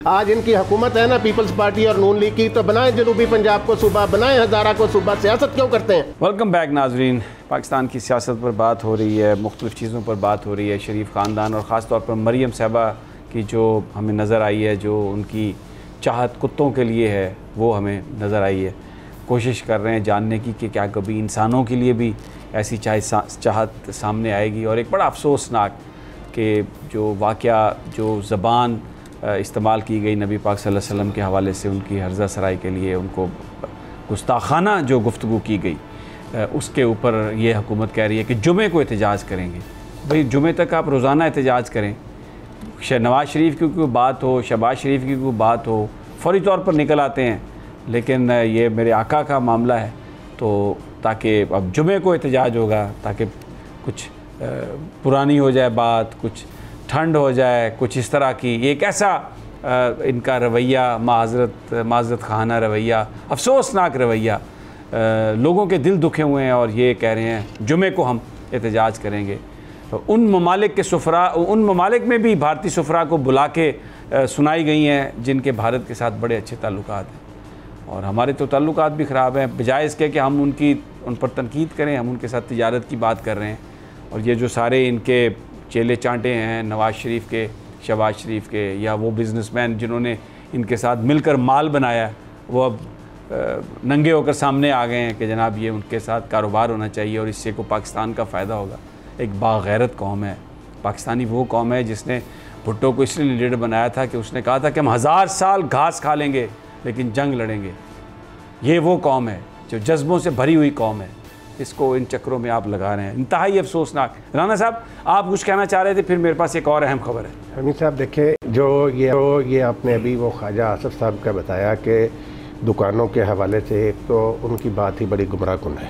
आज इनकी हुकूमत है ना पीपल्स पार्टी और नून लीग की, तो बनाए जनूबी पंजाब को सूबा, बनाए हज़ारा को सूबा। सियासत क्यों करते हैं? वेलकम बैक नाजरीन। पाकिस्तान की सियासत पर बात हो रही है, मुख्तलिफ़ चीज़ों पर बात हो रही है। शरीफ ख़ानदान और ख़ास तौर पर मरियम साहबा की जो हमें नज़र आई है, जो उनकी चाहत कुत्तों के लिए है, वो हमें नज़र आई है। कोशिश कर रहे हैं जानने की कि क्या कभी इंसानों के लिए भी ऐसी चाहत सामने आएगी। और एक बड़ा अफसोसनाक कि जो वाक़या, जो ज़बान इस्तेमाल की गई नबी पाक सल्लल्लाहु अलैहि वसल्लम के हवाले से उनकी हर्जा सराई के लिए, उनको गुस्ताखाना जो गुफ्तगू की गई, उसके ऊपर ये हुकूमत कह रही है कि जुमे को एहतजाज करेंगे। भाई जुमे तक आप रोज़ाना एहतजाज करें, नवाज़ शरीफ की कोई बात हो, शहबाज शरीफ की कोई बात हो, फ़ौरी तौर पर निकल आते हैं। लेकिन ये मेरे आका का मामला है, तो ताकि अब जुमे को एहतजाज होगा, ताकि कुछ पुरानी हो जाए बात, कुछ ठंड हो जाए, कुछ इस तरह की। एक ऐसा इनका रवैया, माज़रत खाना रवैया, अफसोसनाक रवैया, लोगों के दिल दुखे हुए हैं और ये कह रहे हैं जुमे को हम एहतजाज करेंगे। तो उन ममालिक के सुफरा, उन ममालिक में भी भारतीय सुफरा को बुला के सुनाई गई हैं जिनके भारत के साथ बड़े अच्छे ताल्लुकात हैं। और हमारे तो ताल्लुकात भी ख़राब हैं, बजाय इसके कि हम उन पर तनकीद करें, हम उनके साथ तिजारत की बात कर रहे हैं। और ये जो सारे इनके चेले चांटे हैं नवाज़ शरीफ के, शहबाज शरीफ के, या वो बिज़नेसमैन जिन्होंने इनके साथ मिलकर माल बनाया, वो अब नंगे होकर सामने आ गए हैं कि जनाब ये उनके साथ कारोबार होना चाहिए और इससे को पाकिस्तान का फ़ायदा होगा। एक बागैरत कौम है पाकिस्तानी, वो कौम है जिसने भुट्टो को इसलिए लीडर बनाया था कि उसने कहा था कि हम 1000 साल घास खा लेंगे लेकिन जंग लड़ेंगे। ये वो कौम है जो जज्बों से भरी हुई कौम है। इसको इन चक्रों में आप लगा रहे हैं, इंतहाई अफसोसनाक। राना साहब, आप कुछ कहना चाह रहे थे, फिर मेरे पास एक और अहम खबर है। हमीद साहब देखें, जो ये आपने अभी वो ख्वाजा आसिफ साहब का बताया कि दुकानों के हवाले से, एक तो उनकी बात ही बड़ी गुमराहकुन है।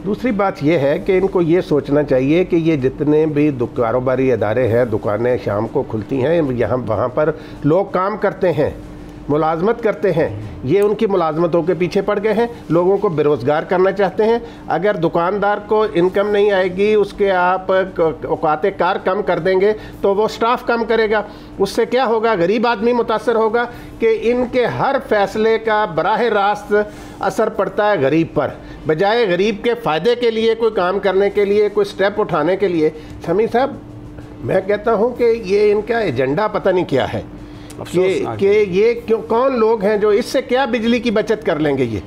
दूसरी बात यह है कि इनको ये सोचना चाहिए कि ये जितने भी कारोबारी अदारे हैं, दुकानें शाम को खुलती हैं, यहाँ वहाँ पर लोग काम करते हैं, मुलाजमत करते हैं। ये उनकी मुलाजमतों के पीछे पड़ गए हैं, लोगों को बेरोज़गार करना चाहते हैं। अगर दुकानदार को इनकम नहीं आएगी, उसके आप औकाते कार कम कर देंगे तो वो स्टाफ कम करेगा। उससे क्या होगा? गरीब आदमी मुतासर होगा कि इनके हर फैसले का बराह रास्त असर पड़ता है गरीब पर। बजाय गरीब के फ़ायदे के लिए कोई काम करने के लिए, कोई स्टेप उठाने के लिए, समी साहब मैं कहता हूँ कि ये इनका एजेंडा पता नहीं क्या है कि ये क्यों, कौन लोग हैं जो इससे क्या बिजली की बचत कर लेंगे ये।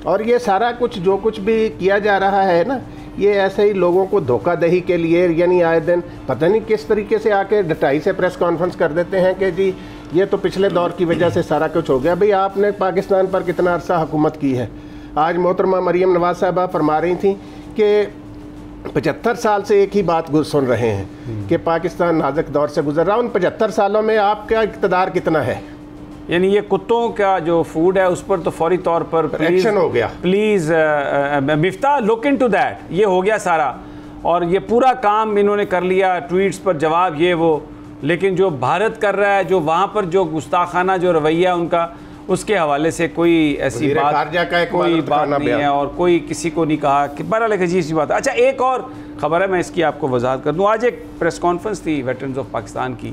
और ये सारा कुछ जो कुछ भी किया जा रहा है ना, ये ऐसे ही लोगों को धोखा दही के लिए, यानी आए दिन पता नहीं किस तरीके से आके डटाई से प्रेस कॉन्फ्रेंस कर देते हैं कि जी ये तो पिछले दौर की वजह से सारा कुछ हो गया। भाई आपने पाकिस्तान पर कितना अरसा हुकूमत की है। आज मोहतरमा मरियम नवाज़ साहबा फरमा रही थी कि 75 साल से एक ही बात सुन रहे हैं कि पाकिस्तान नाजुक दौर से गुजर रहा है। उन 75 सालों में आपका इक़्तिदार कितना है? यानी ये कुत्तों का जो फूड है उस पर तो फौरी तौर पर एक्शन हो गया। Please Miftah look into that. ये हो गया सारा, और ये पूरा काम इन्होंने कर लिया, ट्वीट्स पर जवाब ये वो। लेकिन जो भारत कर रहा है, जो वहाँ पर जो गुस्ताखाना जो रवैया उनका, उसके हवाले से कोई ऐसी बात, कोई बात नहीं है और कोई किसी को नहीं कहा कि बहरहाल एक अजीब सी बात है। अच्छा, एक और ख़बर है, मैं इसकी आपको वजाहत कर दूँ। आज एक प्रेस कॉन्फ्रेंस थी वेटरन्स ऑफ पाकिस्तान की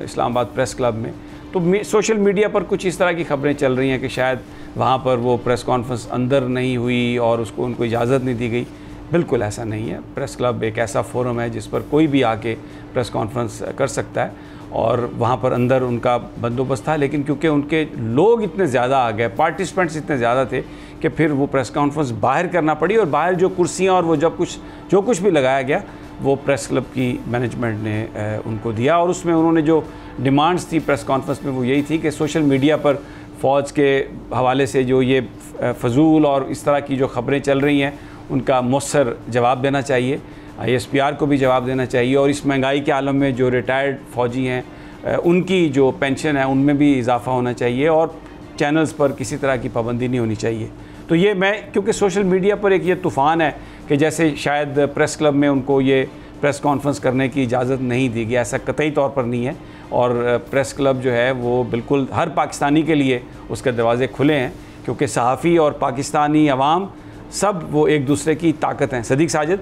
इस्लामाबाद प्रेस क्लब में। तो सोशल मीडिया पर कुछ इस तरह की खबरें चल रही हैं कि शायद वहाँ पर वो प्रेस कॉन्फ्रेंस अंदर नहीं हुई और उसको उनको इजाज़त नहीं दी गई। बिल्कुल ऐसा नहीं है। प्रेस क्लब एक ऐसा फोरम है जिस पर कोई भी आके प्रेस कॉन्फ्रेंस कर सकता है, और वहाँ पर अंदर उनका बंदोबस्त था। लेकिन क्योंकि उनके लोग इतने ज़्यादा आ गए, पार्टिसिपेंट्स इतने ज़्यादा थे कि फिर वो प्रेस कॉन्फ्रेंस बाहर करना पड़ी। और बाहर जो कुर्सियाँ और वो जो कुछ भी लगाया गया, वो प्रेस क्लब की मैनेजमेंट ने उनको दिया। और उसमें उन्होंने जो डिमांड्स थी प्रेस कॉन्फ्रेंस में, वो यही थी कि सोशल मीडिया पर फ़ौज के हवाले से जो ये फजूल और इस तरह की जो ख़बरें चल रही हैं, उनका मौसर जवाब देना चाहिए। ISPR को भी जवाब देना चाहिए। और इस महंगाई के आलम में जो रिटायर्ड फ़ौजी हैं, उनकी जो पेंशन है उनमें भी इजाफ़ा होना चाहिए। और चैनल्स पर किसी तरह की पाबंदी नहीं होनी चाहिए। तो ये मैं, क्योंकि सोशल मीडिया पर एक ये तूफ़ान है कि जैसे शायद प्रेस क्लब में उनको ये प्रेस कॉन्फ्रेंस करने की इजाज़त नहीं दी गई, ऐसा कतई तौर पर नहीं है। और प्रेस क्लब जो है वो बिल्कुल हर पाकिस्तानी के लिए उसके दरवाज़े खुले हैं, क्योंकि सहाफ़ी और पाकिस्तानी अवाम सब वो एक दूसरे की ताकत हैं। सदीक साजिद,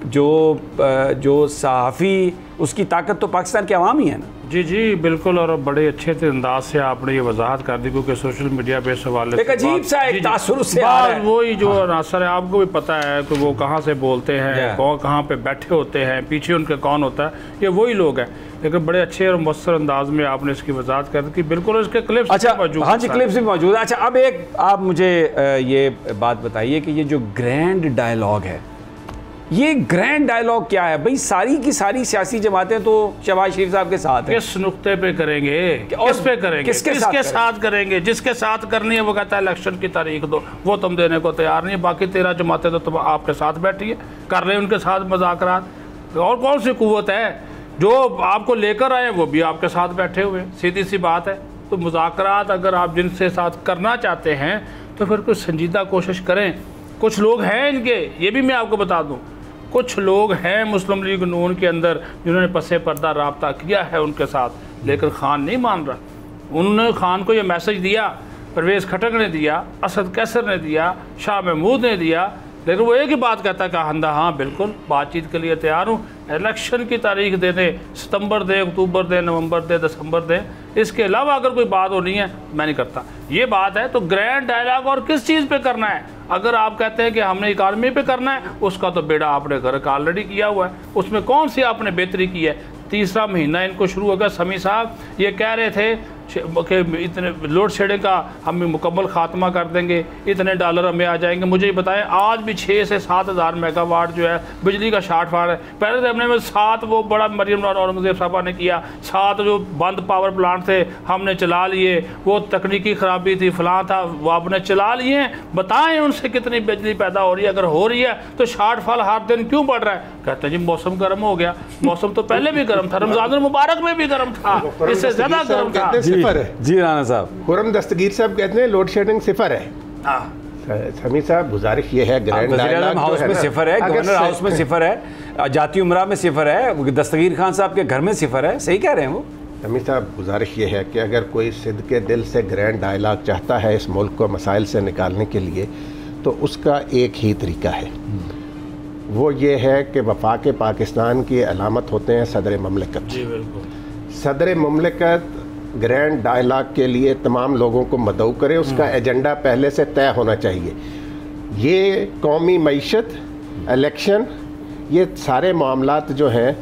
जो सहाफ़ी, उसकी ताकत तो पाकिस्तान के अवाम ही है ना। जी जी बिल्कुल, और बड़े अच्छे अंदाज से आपने ये वजाहत कर दी, क्योंकि सोशल मीडिया पे इस हवाले से अजीब सा एक तासुर से आ रहा है। वही जो नासर है, आपको भी पता है कि वो कहाँ से बोलते हैं, कहाँ पे बैठे होते हैं, पीछे उनके कौन होता है, ये वही लोग हैं। लेकिन बड़े अच्छे और मुस्तर अंदाज में आपने इसकी वजाहत कर दी, बिल्कुल इसके क्लिप्स अच्छा मौजूद। हाँ जी, क्लिप्स भी मौजूद है। अच्छा, अब एक आप मुझे ये बात बताइए कि ये जो ग्रैंड डायलॉग है, ये ग्रैंड डायलॉग क्या है भाई? सारी की सारी सियासी जमातें तो शहबाज शरीफ साहब के साथ हैं। किस नुक्ते पे करेंगे, किस पे करेंगे, किसके साथ करेंगे? जिसके साथ करनी है वो कहता है इलेक्शन की तारीख दो, वो तुम देने को तैयार नहीं है। बाकी 13 जमातें तो तुम आपके साथ बैठी है, कर रहे हैं उनके साथ मुज़ाकरात। और कौन सी कुव्वत है जो आपको लेकर आए, वो भी आपके साथ बैठे हुए हैं। सीधी सी बात है। तो मुज़ाकरात अगर आप जिनसे साथ करना चाहते हैं तो फिर कुछ संजीदा कोशिश करें। कुछ लोग हैं इनके, ये भी मैं आपको बता दूं, कुछ लोग हैं मुस्लिम लीग नून के अंदर जिन्होंने पसे पर्दा राब्ता किया है उनके साथ, लेकिन खान नहीं मान रहा। उन्होंने खान को ये मैसेज दिया, परवेज़ खटक ने दिया, असद कैसर ने दिया, शाह महमूद ने दिया, लेकिन वो एक ही बात कहता है कि हाँ बिल्कुल बातचीत के लिए तैयार हूँ, इलेक्शन की तारीख दे दें, सितंबर दे, अक्टूबर दे, नवंबर दे, दिसंबर दे, इसके अलावा अगर कोई बात होनी है मैं नहीं करता। ये बात है। तो ग्रैंड डायलॉग और किस चीज़ पे करना है? अगर आप कहते हैं कि हमने इकानमी पे करना है, उसका तो बेड़ा आपने घर का ऑलरेडी किया हुआ है, उसमें कौन सी आपने बेहतरी की है? तीसरा महीना इनको शुरू होगा। समी साहब ये कह रहे थे कि इतने लोड शेडिंग का हम मुकम्मल खात्मा कर देंगे, इतने डॉलर हमें आ जाएंगे। मुझे ये बताएं, आज भी 6 से 7 हज़ार मेगावाट जो है बिजली का शार्ट फाड़ है। पहले तो हमने 7 वो बड़ा मरियम औरंगजेब साहबा ने किया, 7 जो बंद पावर प्लांट थे हमने चला लिए, वो तकनीकी ख़राबी थी, फलां था, वो आपने चला लिए। बताएं उनसे कितनी बिजली पैदा हो रही है? अगर हो रही है तो शार्ट फॉल हर दिन क्यों बढ़ रहा है? कहते हैं जी मौसम गर्म हो गया। मौसम तो पहले भी गर्म था, रमज़ान मुबारक में भी गर्म था, इससे ज़्यादा गर्म था। जी राना साहब, खुर्रम दस्तगीर साहब कहते हैं लोड शेडिंग सिफर है। समी साहब गुजारिश ये है, ग्रैंड डायलॉग हाउस में सिफर है, गवर्नर हाउस में सिफर है, जाती उमरा में सिफर है, दस्तगीर खान साहब के घर में सिफर है। सही कह रहे हैं वो। समी साहब गुजारिश ये है कि अगर कोई सिद्ध के दिल से ग्रैंड डायलॉग चाहता है इस मुल्क को मसाइल से निकालने के लिए, तो उसका एक ही तरीका है, वो ये है कि वफाक पाकिस्तान की अलामत होते हैं सदर ममलिकत। जी बिल्कुल। सदर ममलिकत ग्रैंड डायलॉग के लिए तमाम लोगों को मदऊ करे, उसका एजेंडा पहले से तय होना चाहिए। ये कौमी मईशत, इलेक्शन, ये सारे मामलात जो हैं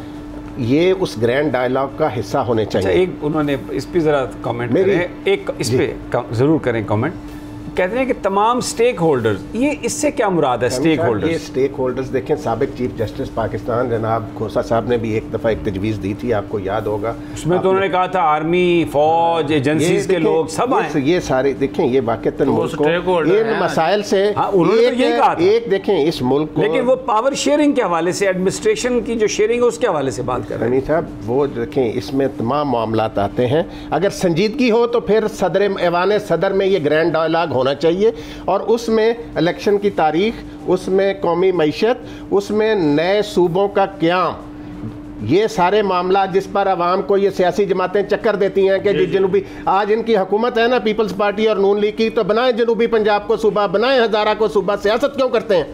ये उस ग्रैंड डायलॉग का हिस्सा होने चाहिए। अच्छा, एक उन्होंने इस पर ज़रा कमेंट करें, एक इस पर ज़रूर करें कमेंट। कहते हैं कि तमाम स्टेक होल्डर्स, ये इससे क्या मुराद है? स्टेक होल्डर्स, ये स्टेक होल्डर्स देखें, साबिक चीफ जस्टिस पाकिस्तान जनाब खोसा साहब ने भी एक दफ़ा एक तजवीज़ दी थी, आपको याद होगा। उसमें तो उन्होंने कहा था आर्मी, फौज, एजेंसीज के लोग सब आए। ये सारे देखें, ये वाक़तन मुल्क को इन मसाइल से एक देखें इस मुल्क को। लेकिन वो पावर शेयरिंग के हवाले से, एडमिनिस्ट्रेशन की जो शेयरिंग है उसके हवाले से बात कर रहे हैं साहब। वो देखें, इसमें तमाम मामलात आते हैं। अगर संजीदगी हो तो फिर सदर ऐवान सदर में ये ग्रैंड डायलॉग होना चाहिए, और उसमें इलेक्शन की तारीख, उसमें कौमी मईशत, उसमें नए सूबों का क़याम, ये सारे मामला जिस पर आवाम को ये सियासी जमातें चक्कर देती हैं कि जी जनूबी, आज इनकी हुकूमत है ना पीपल्स पार्टी और नून लीग की, तो बनाएं जनूबी पंजाब को सूबा, बनाएं हज़ारा को सूबा, सियासत क्यों करते हैं?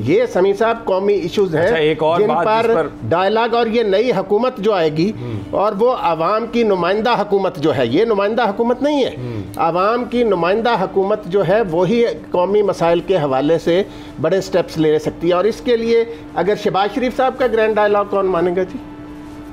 ये समी साहब कौमी इश्यूज हैं। अच्छा, एक और जिन बात पर डायलॉग, और ये नई हुकूमत जो आएगी और वो आवाम की नुमाइंदा हुकूमत जो है, ये नुमाइंदा हुकूमत नहीं है, आवाम की नुमाइंदा हुकूमत जो है वही कौमी मसाइल के हवाले से बड़े स्टेप्स ले सकती है। और इसके लिए अगर शहबाज शरीफ साहब का ग्रैंड डायलॉग कौन मानेगा जी?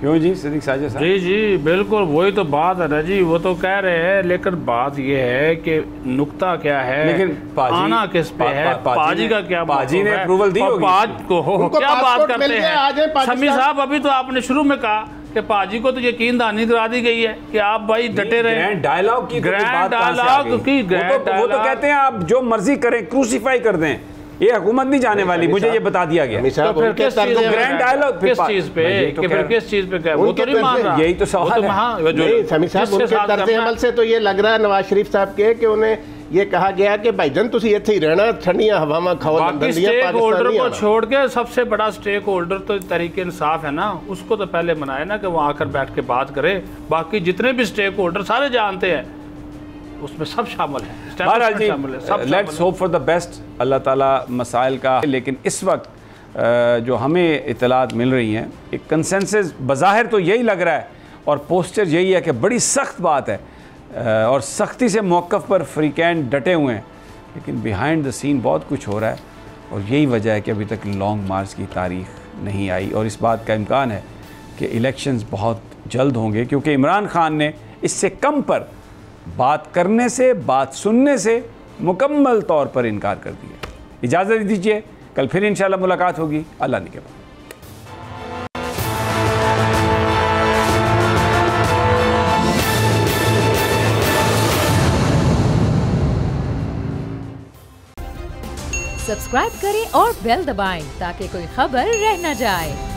क्यों जी सिद्दीक साजिद साहब? जी जी बिल्कुल, वही तो बात है ना जी, वो तो कह रहे हैं, लेकिन बात ये है कि नुक्ता क्या है, लेकिन आना किस पे है, पाजी का क्या, पाजी ने अप्रूवल दी होगी, पाज को क्या बात करते हैं समी साहब? अभी तो आपने शुरू में कहा कि पाजी को तो यकीन दहानी करा दी गई है कि आप भाई डटे रहे। ग्रैंड डायलॉग की, ग्रैंड डायलॉग की, वो तो कहते हैं आप जो मर्जी करें, क्रूसीफाई कर दें, ये हुकूमत नहीं जाने वाली, मुझे ये बता दिया गया। तो फिर किस ग्रैंड डायलॉग किस चीज पे, फिर किस चीज पे, वो तो नहीं मान रहा। यही तो सवाल है समी साहब, उनके तर्ज़ अमल से तो ये लग रहा है नवाज शरीफ साहब के कि उन्हें ये कहा गया कि भाईजान तुम इत्थे ही रहना, ठंडियां हवावां खाओ। स्टेक होल्डर को छोड़ के सबसे बड़ा स्टेक होल्डर तो तहरीक इंसाफ है ना, उसको तो पहले मनाए ना कि वो आकर बैठ के बात करे। बाकी जितने भी स्टेक होल्डर सारे जानते हैं उसमें सब शामिल है। Let's hope for the best, Allah ताला मसाइल का। लेकिन इस वक्त जो हमें इतलात मिल रही हैं, एक कंसेंसस बज़ाहिर तो यही लग रहा है, और पोस्टर यही है कि बड़ी सख्त बात है और सख्ती से मौक़िफ़ पर फ्रीकैन डटे हुए हैं, लेकिन बिहाइंड द सीन बहुत कुछ हो रहा है और यही वजह है कि अभी तक लॉन्ग मार्च की तारीख नहीं आई। और इस बात का इम्कान है कि इलेक्शंस बहुत जल्द होंगे, क्योंकि इमरान खान ने इससे कम पर बात करने से, बात सुनने से मुकम्मल तौर पर इनकार कर दिया। इजाज़त दीजिए, कल फिर इंशाल्लाह मुलाकात होगी। अल्लाह ने के बाद। सब्सक्राइब करें और बेल दबाएं ताकि कोई खबर रह न जाए।